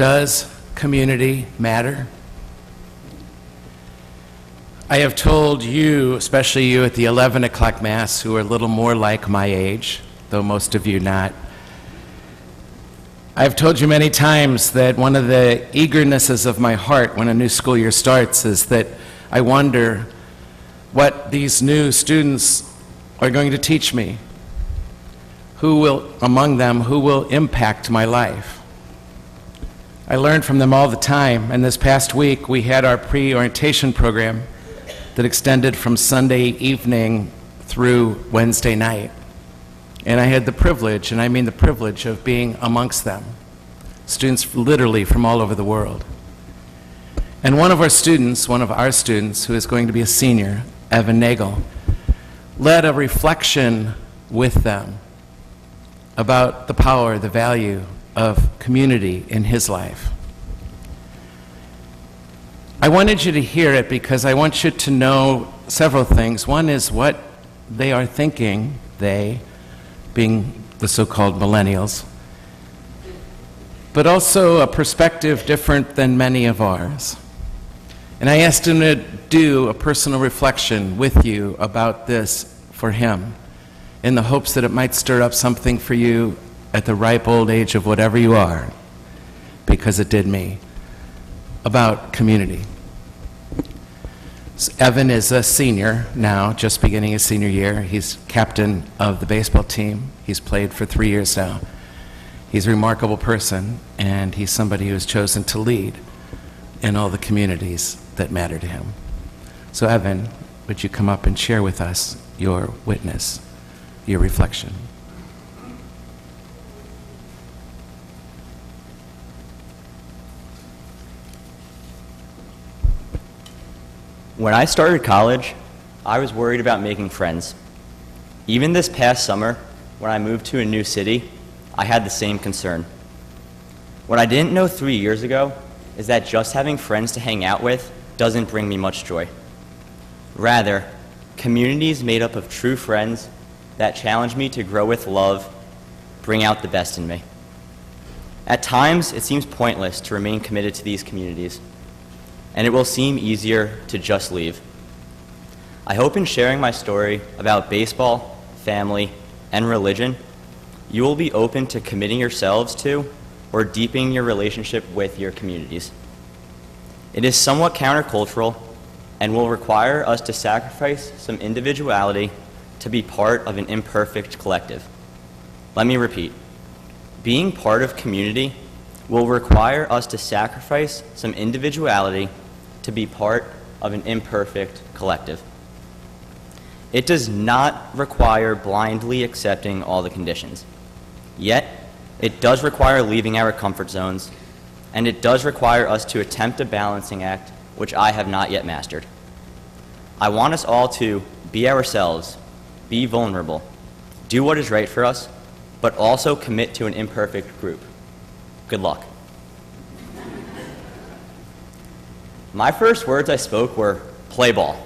Does community matter? I have told you, especially you at the 11 o'clock Mass, who are a little more like my age, though most of you not, I've told you many times that one of the eagernesses of my heart when a new school year starts is that I wonder what these new students are going to teach me. Who will, among them, who will impact my life? I learn from them all the time, and this past week we had our pre-orientation program that extended from Sunday evening through Wednesday night. And I had the privilege, and I mean the privilege, of being amongst them. Students literally from all over the world. And one of our students, who is going to be a senior, Evan Nagel, led a reflection with them about the power, the value of community in his life. I wanted you to hear it because I want you to know several things. One is what they are thinking, they being the so-called millennials, but also a perspective different than many of ours. And I asked him to do a personal reflection with you about this for him, in the hopes that it might stir up something for you at the ripe old age of whatever you are, because it did me, about community. So Evan is a senior now, just beginning his senior year. He's captain of the baseball team. He's played for 3 years now. He's a remarkable person, and he's somebody who has chosen to lead in all the communities that matter to him. So Evan, would you come up and share with us your witness, your reflection? When I started college, I was worried about making friends. Even this past summer, when I moved to a new city, I had the same concern. What I didn't know 3 years ago is that just having friends to hang out with doesn't bring me much joy. Rather, communities made up of true friends that challenge me to grow with love, bring out the best in me. At times, it seems pointless to remain committed to these communities, and it will seem easier to just leave. I hope in sharing my story about baseball, family, and religion, you will be open to committing yourselves to or deepening your relationship with your communities. It is somewhat countercultural and will require us to sacrifice some individuality to be part of an imperfect collective. Let me repeat. Being part of community will require us to sacrifice some individuality to be part of an imperfect collective. It does not require blindly accepting all the conditions. Yet, it does require leaving our comfort zones, and it does require us to attempt a balancing act which I have not yet mastered. I want us all to be ourselves, be vulnerable, do what is right for us, but also commit to an imperfect group. Good luck. My first words I spoke were, play ball.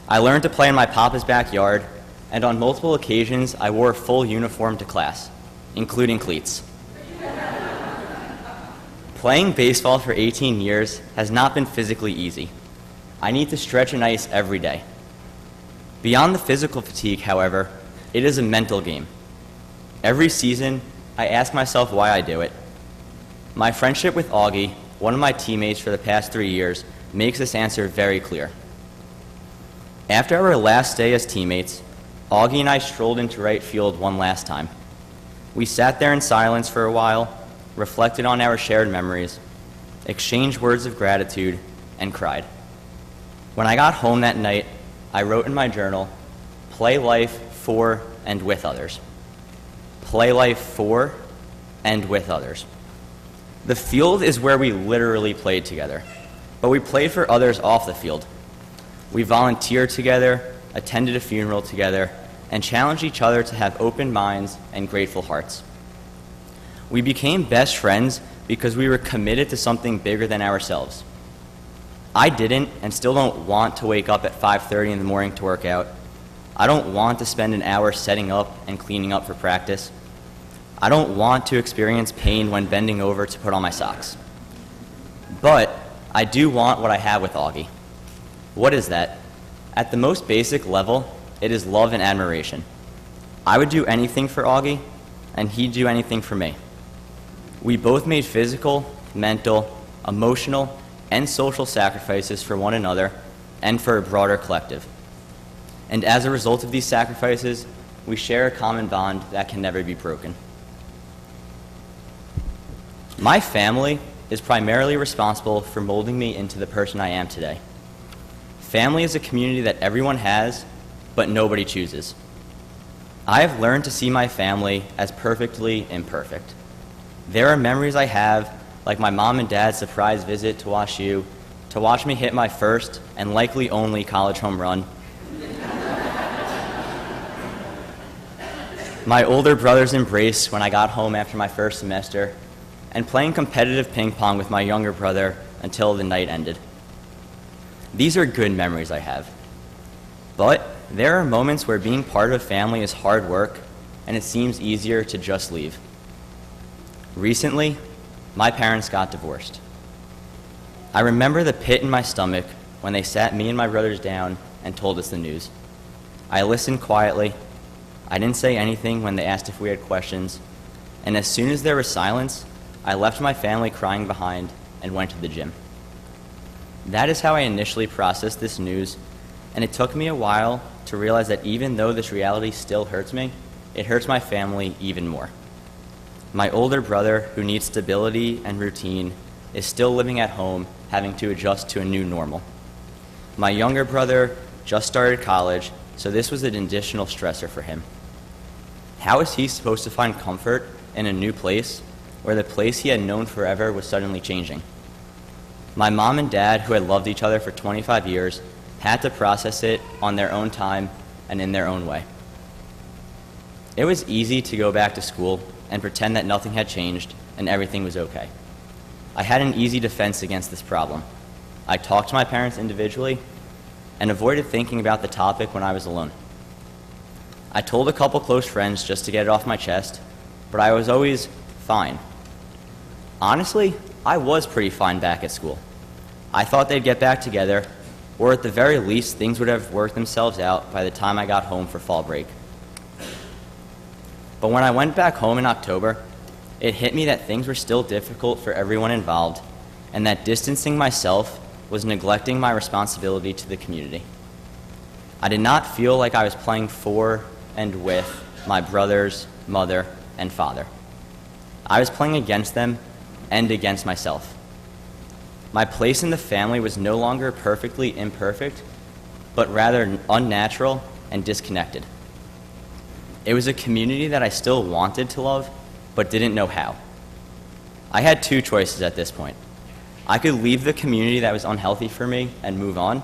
I learned to play in my papa's backyard, and on multiple occasions I wore a full uniform to class, including cleats. Playing baseball for 18 years has not been physically easy. I need to stretch and ice every day. Beyond the physical fatigue, however, it is a mental game. Every season, I ask myself why I do it. My friendship with Augie, one of my teammates for the past 3 years, makes this answer very clear. After our last day as teammates, Augie and I strolled into right field one last time. We sat there in silence for a while, reflected on our shared memories, exchanged words of gratitude, and cried. When I got home that night, I wrote in my journal, play life for and with others. Play life for and with others. The field is where we literally played together, but we played for others off the field. We volunteered together, attended a funeral together, and challenged each other to have open minds and grateful hearts. We became best friends because we were committed to something bigger than ourselves. I didn't and still don't want to wake up at 5:30 in the morning to work out. I don't want to spend an hour setting up and cleaning up for practice. I don't want to experience pain when bending over to put on my socks. But I do want what I have with Augie. What is that? At the most basic level, it is love and admiration. I would do anything for Augie, and he'd do anything for me. We both made physical, mental, emotional, and social sacrifices for one another and for a broader collective. And as a result of these sacrifices, we share a common bond that can never be broken. My family is primarily responsible for molding me into the person I am today. Family is a community that everyone has, but nobody chooses. I have learned to see my family as perfectly imperfect. There are memories I have, like my mom and dad's surprise visit to Wash U, to watch me hit my first and likely only college home run. My older brother's embrace when I got home after my first semester, and playing competitive ping pong with my younger brother until the night ended. These are good memories I have. But there are moments where being part of a family is hard work, and it seems easier to just leave. Recently, my parents got divorced. I remember the pit in my stomach when they sat me and my brothers down and told us the news. I listened quietly. I didn't say anything when they asked if we had questions, and as soon as there was silence, I left my family crying behind and went to the gym. That is how I initially processed this news, and it took me a while to realize that even though this reality still hurts me, it hurts my family even more. My older brother, who needs stability and routine, is still living at home, having to adjust to a new normal. My younger brother just started college, so this was an additional stressor for him. How is he supposed to find comfort in a new place where the place he had known forever was suddenly changing? My mom and dad, who had loved each other for 25 years, had to process it on their own time and in their own way. It was easy to go back to school and pretend that nothing had changed and everything was okay. I had an easy defense against this problem. I talked to my parents individually and avoided thinking about the topic when I was alone. I told a couple close friends just to get it off my chest, but I was always fine. Honestly, I was pretty fine back at school. I thought they'd get back together, or at the very least, things would have worked themselves out by the time I got home for fall break. But when I went back home in October, it hit me that things were still difficult for everyone involved, and that distancing myself was neglecting my responsibility to the community. I did not feel like I was playing for and with my brothers, mother, and father. I was playing against them and against myself. My place in the family was no longer perfectly imperfect, but rather unnatural and disconnected. It was a community that I still wanted to love, but didn't know how. I had two choices at this point. I could leave the community that was unhealthy for me and move on,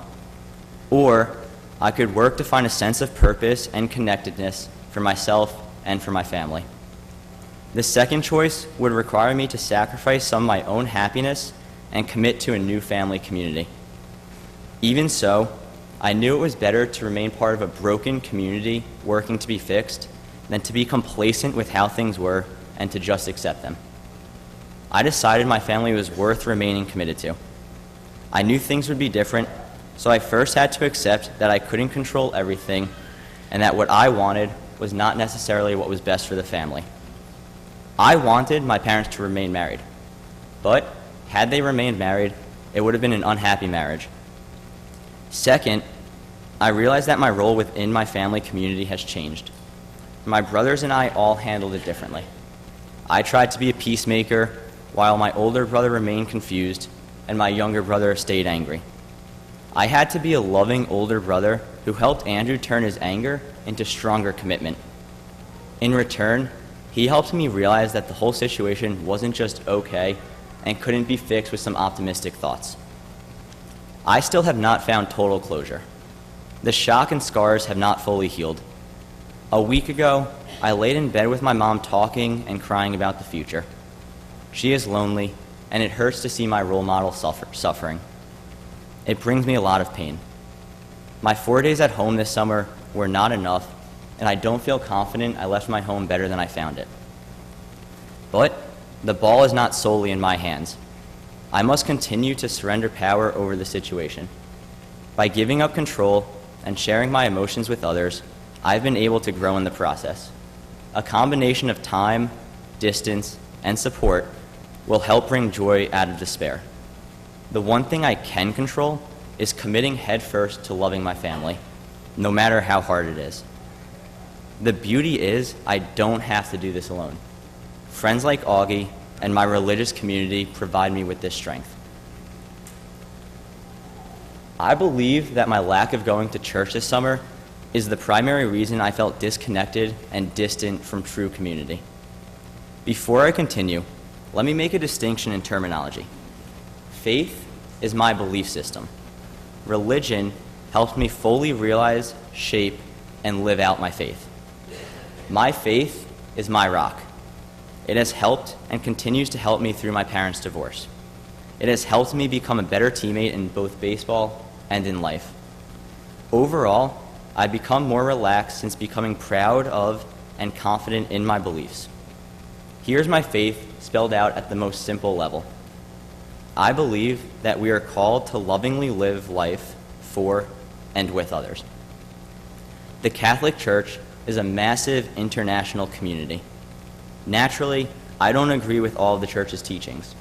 or I could work to find a sense of purpose and connectedness for myself and for my family. The second choice would require me to sacrifice some of my own happiness and commit to a new family community. Even so, I knew it was better to remain part of a broken community working to be fixed than to be complacent with how things were and to just accept them. I decided my family was worth remaining committed to. I knew things would be different, so I first had to accept that I couldn't control everything and that what I wanted was not necessarily what was best for the family. I wanted my parents to remain married, but had they remained married, it would have been an unhappy marriage. Second, I realized that my role within my family community has changed. My brothers and I all handled it differently. I tried to be a peacemaker, while my older brother remained confused, and my younger brother stayed angry. I had to be a loving older brother who helped Andrew turn his anger into stronger commitment. In return, he helped me realize that the whole situation wasn't just okay and couldn't be fixed with some optimistic thoughts. I still have not found total closure. The shock and scars have not fully healed. A week ago, I laid in bed with my mom talking and crying about the future. She is lonely, and it hurts to see my role model suffering. It brings me a lot of pain. My 4 days at home this summer were not enough, and I don't feel confident I left my home better than I found it. But the ball is not solely in my hands. I must continue to surrender power over the situation. By giving up control and sharing my emotions with others, I've been able to grow in the process. A combination of time, distance, and support will help bring joy out of despair. The one thing I can control is committing headfirst to loving my family, no matter how hard it is. The beauty is I don't have to do this alone. Friends like Augie and my religious community provide me with this strength. I believe that my lack of going to church this summer is the primary reason I felt disconnected and distant from true community. Before I continue, let me make a distinction in terminology. Faith is my belief system. Religion helps me fully realize, shape, and live out my faith. My faith is my rock. It has helped and continues to help me through my parents' divorce. It has helped me become a better teammate in both baseball and in life. Overall, I've become more relaxed since becoming proud of and confident in my beliefs. Here's my faith spelled out at the most simple level. I believe that we are called to lovingly live life for and with others. The Catholic Church is a massive international community. Naturally, I don't agree with all of the Church's teachings.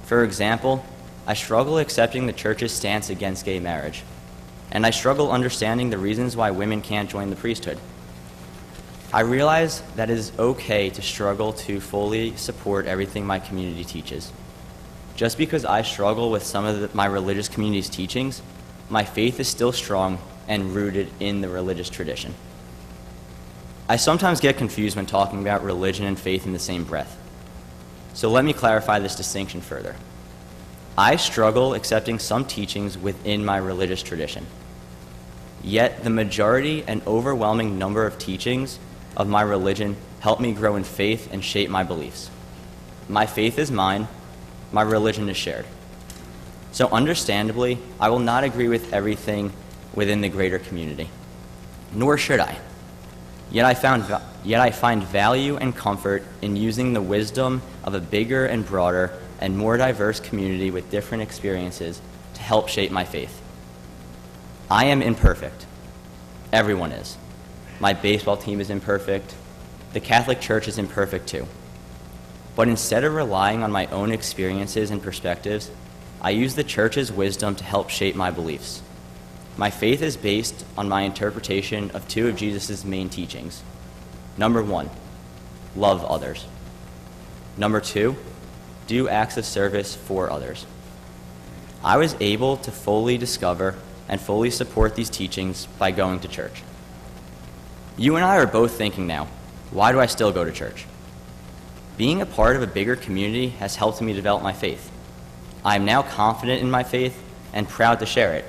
For example, I struggle accepting the Church's stance against gay marriage, and I struggle understanding the reasons why women can't join the priesthood. I realize that it is okay to struggle to fully support everything my community teaches. Just because I struggle with some of my religious community's teachings, my faith is still strong and rooted in the religious tradition. I sometimes get confused when talking about religion and faith in the same breath. So let me clarify this distinction further. I struggle accepting some teachings within my religious tradition. Yet the majority and overwhelming number of teachings of my religion help me grow in faith and shape my beliefs. My faith is mine, my religion is shared. So understandably, I will not agree with everything within the greater community, nor should I. Yet I find value and comfort in using the wisdom of a bigger and broader and more diverse community with different experiences to help shape my faith. I am imperfect. Everyone is. My baseball team is imperfect. The Catholic Church is imperfect too. But instead of relying on my own experiences and perspectives, I use the Church's wisdom to help shape my beliefs. My faith is based on my interpretation of two of Jesus' main teachings. Number 1, love others. Number 2, do acts of service for others. I was able to fully discover and fully support these teachings by going to church. You and I are both thinking now, why do I still go to church? Being a part of a bigger community has helped me develop my faith. I am now confident in my faith and proud to share it.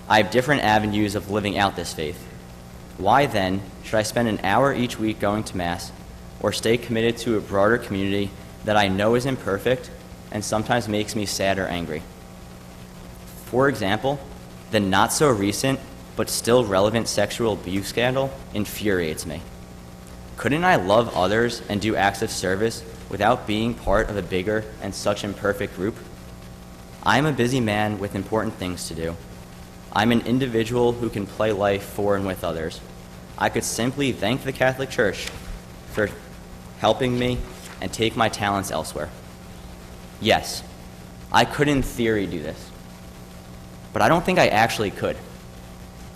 I have different avenues of living out this faith. Why then should I spend an hour each week going to Mass or stay committed to a broader community that I know is imperfect and sometimes makes me sad or angry? For example, the not-so-recent but still relevant sexual abuse scandal infuriates me. Couldn't I love others and do acts of service without being part of a bigger and such imperfect group? I am a busy man with important things to do. I'm an individual who can play life for and with others. I could simply thank the Catholic Church for helping me and take my talents elsewhere. Yes, I could in theory do this, but I don't think I actually could.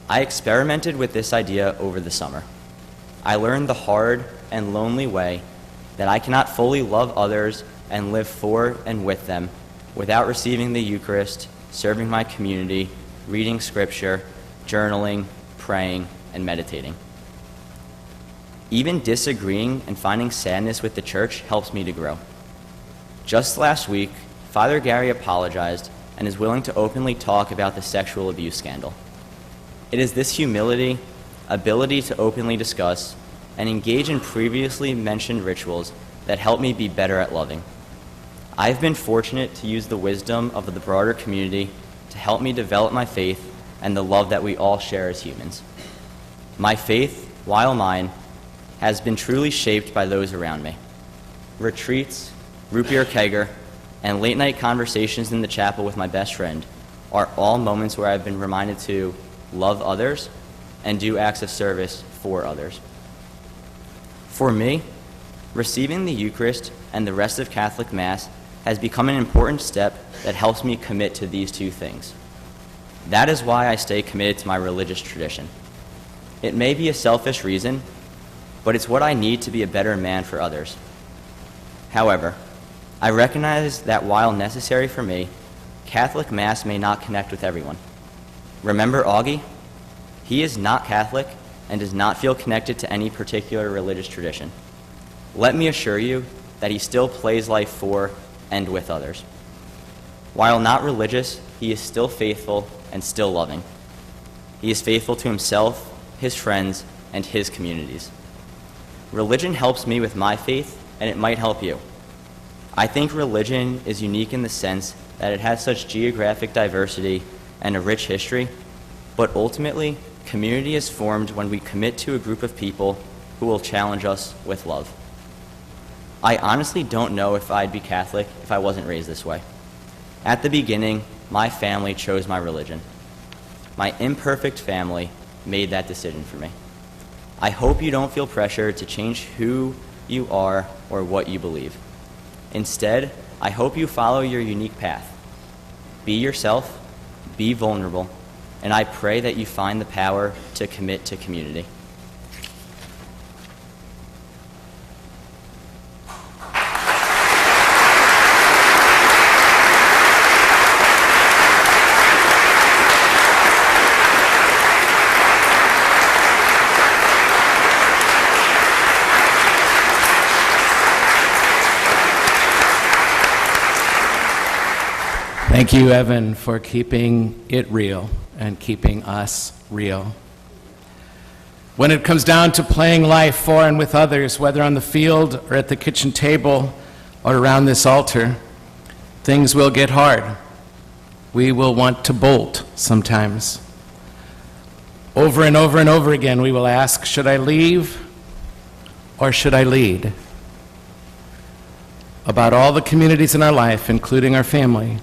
I experimented with this idea over the summer. I learned the hard and lonely way that I cannot fully love others and live for and with them without receiving the Eucharist, serving my community, reading Scripture, journaling, praying, and meditating. Even disagreeing and finding sadness with the Church helps me to grow. Just last week, Father Gary apologized and is willing to openly talk about the sexual abuse scandal. It is this humility, ability to openly discuss, and engage in previously mentioned rituals that help me be better at loving. I've been fortunate to use the wisdom of the broader community to help me develop my faith and the love that we all share as humans. My faith, while mine, has been truly shaped by those around me. Retreats, root beer kegger, and late-night conversations in the chapel with my best friend are all moments where I've been reminded to love others and do acts of service for others. For me, receiving the Eucharist and the rest of Catholic Mass has become an important step that helps me commit to these two things. That is why I stay committed to my religious tradition. It may be a selfish reason, but it's what I need to be a better man for others. However, I recognize that while necessary for me, Catholic Mass may not connect with everyone. Remember Augie? He is not Catholic and does not feel connected to any particular religious tradition. Let me assure you that he still plays life for and with others. While not religious, he is still faithful and still loving. He is faithful to himself, his friends, and his communities. Religion helps me with my faith, and it might help you. I think religion is unique in the sense that it has such geographic diversity and a rich history, but ultimately, community is formed when we commit to a group of people who will challenge us with love. I honestly don't know if I'd be Catholic if I wasn't raised this way. At the beginning, my family chose my religion. My imperfect family made that decision for me. I hope you don't feel pressure to change who you are or what you believe. Instead, I hope you follow your unique path. Be yourself, be vulnerable, and I pray that you find the power to commit to community. Thank you, Evan, for keeping it real and keeping us real. When it comes down to playing life for and with others, whether on the field or at the kitchen table or around this altar, things will get hard. We will want to bolt sometimes. Over and over and over again, we will ask, should I leave or should I lead? About all the communities in our life, including our family,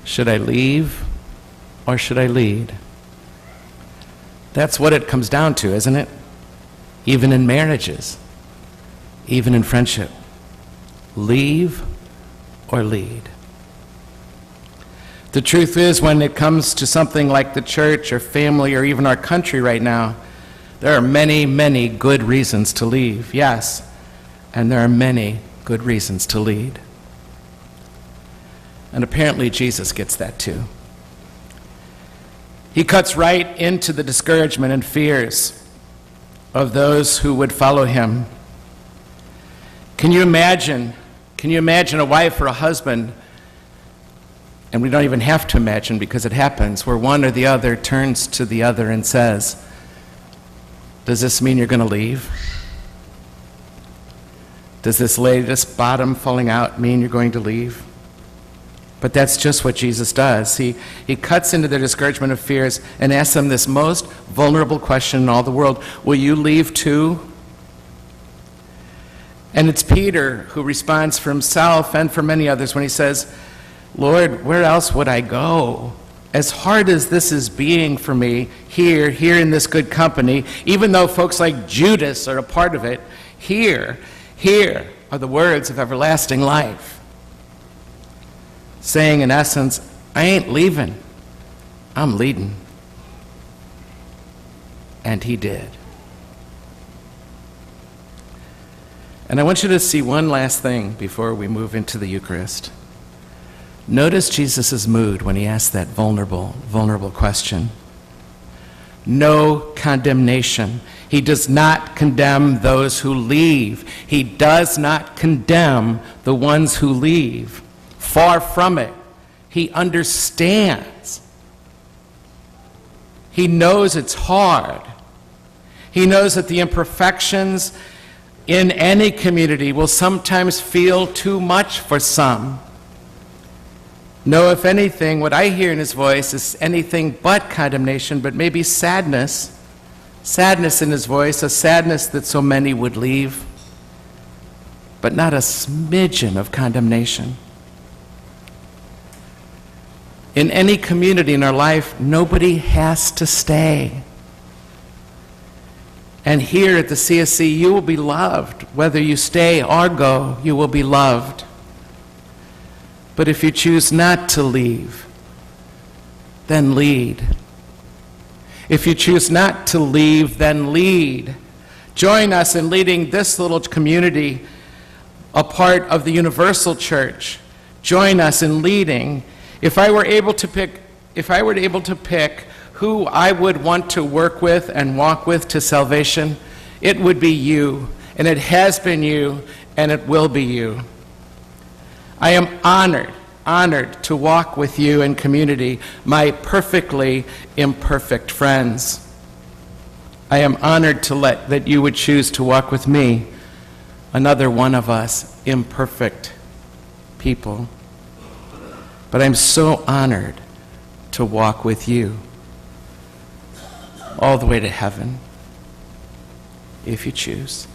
should I leave or should I lead? That's what it comes down to, isn't it? Even in marriages, even in friendship. Leave or lead? The truth is, when it comes to something like the church or family or even our country right now, there are many, many good reasons to leave, yes, and there are many good reasons to lead. And apparently Jesus gets that too. He cuts right into the discouragement and fears of those who would follow him. Can you imagine a wife or a husband, and we don't even have to imagine because it happens, where one or the other turns to the other and says, does this mean you're going to leave? Does this latest bottom falling out mean you're going to leave? But that's just what Jesus does. He cuts into their discouragement of fears and asks them this most vulnerable question in all the world. Will you leave too? And it's Peter who responds for himself and for many others when he says, Lord, where else would I go? As hard as this is being for me, here in this good company, even though folks like Judas are a part of it, here are the words of everlasting life. Saying, in essence, I ain't leaving, I'm leading. And he did. And I want you to see one last thing before we move into the Eucharist. Notice Jesus' mood when he asked that vulnerable question. No condemnation. He does not condemn those who leave. He does not condemn the ones who leave. Far from it. He understands. He knows it's hard. He knows that the imperfections in any community will sometimes feel too much for some. No, if anything, what I hear in his voice is anything but condemnation, but maybe sadness. Sadness in his voice, a sadness that so many would leave, but not a smidgen of condemnation. In any community in our life, nobody has to stay. And here at the CSC, you will be loved. Whether you stay or go, you will be loved. But if you choose not to leave, then lead. If you choose not to leave, then lead. Join us in leading this little community, a part of the universal church. Join us in leading. If I were able to pick who I would want to work with and walk with to salvation, it would be you, and it has been you, and it will be you. I am honored to walk with you in community, my perfectly imperfect friends. I am honored that you would choose to walk with me, another one of us imperfect people. But I'm so honored to walk with you all the way to heaven, if you choose.